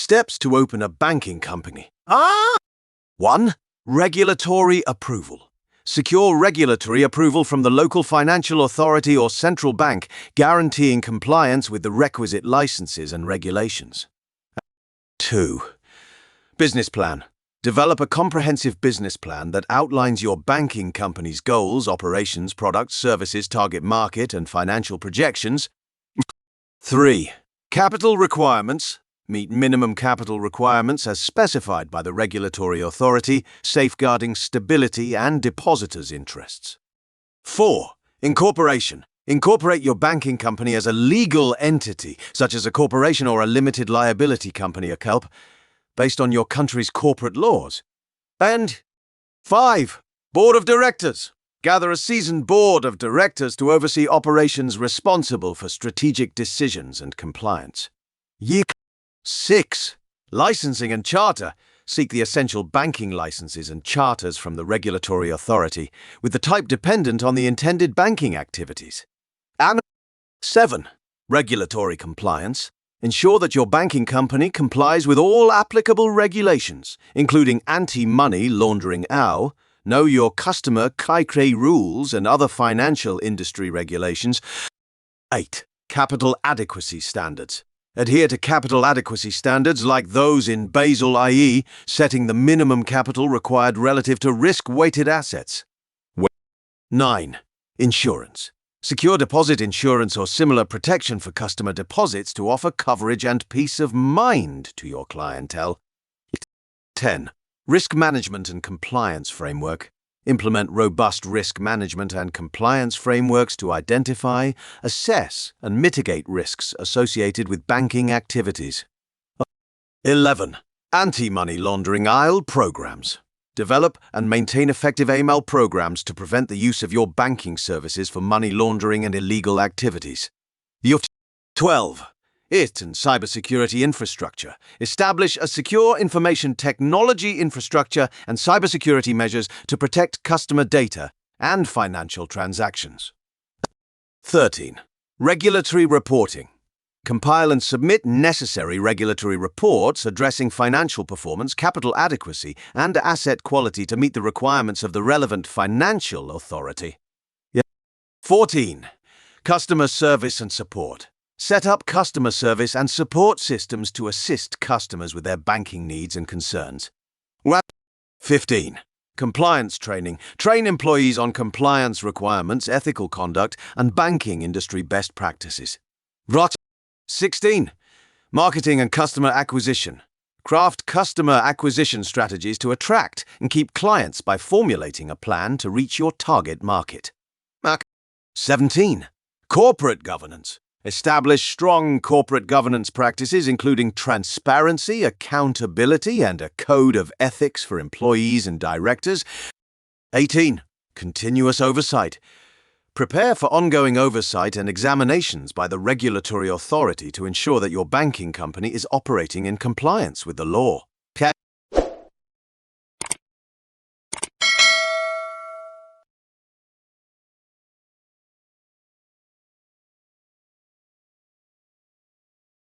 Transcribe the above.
Steps to open a banking company. 1. Regulatory approval. Secure regulatory approval from the local financial authority or central bank, guaranteeing compliance with the requisite licenses and regulations. 2. Business plan. Develop a comprehensive business plan that outlines your banking company's goals, operations, products, services, target market, and financial projections. 3. Capital requirements. Meet minimum capital requirements as specified by the regulatory authority, safeguarding stability and depositors' interests. 4. Incorporation. Incorporate your banking company as a legal entity, such as a corporation or a limited liability company, based on your country's corporate laws. And 5. Board of Directors. Gather a seasoned board of directors to oversee operations responsible for strategic decisions and compliance. 6. Licensing and charter. Seek the essential banking licenses and charters from the regulatory authority, with the type dependent on the intended banking activities. And 7. Regulatory compliance. Ensure that your banking company complies with all applicable regulations, including anti-money laundering know your customer rules and other financial industry regulations. 8. Capital adequacy standards. Adhere to capital adequacy standards like those in Basel, i.e., setting the minimum capital required relative to risk-weighted assets. 9. Insurance. Secure deposit insurance or similar protection for customer deposits to offer coverage and peace of mind to your clientele. 10. Risk management and compliance framework. Implement robust risk management and compliance frameworks to identify, assess, and mitigate risks associated with banking activities. 11. Anti-money laundering programs. Develop and maintain effective AML programs to prevent the use of your banking services for money laundering and illegal activities. 12. IT and cybersecurity infrastructure. Establish a secure information technology infrastructure and cybersecurity measures to protect customer data and financial transactions. 13. Regulatory reporting. Compile and submit necessary regulatory reports addressing financial performance, capital adequacy, and asset quality to meet the requirements of the relevant financial authority. 14. Customer service and support. Set up customer service and support systems to assist customers with their banking needs and concerns. 15. Compliance training. Train employees on compliance requirements, ethical conduct, and banking industry best practices. 16. Marketing and customer acquisition. Craft customer acquisition strategies to attract and keep clients by formulating a plan to reach your target market. 17. Corporate governance. Establish strong corporate governance practices including transparency, accountability, and a code of ethics for employees and directors. 18. Continuous oversight. Prepare for ongoing oversight and examinations by the regulatory authority to ensure that your banking company is operating in compliance with the law.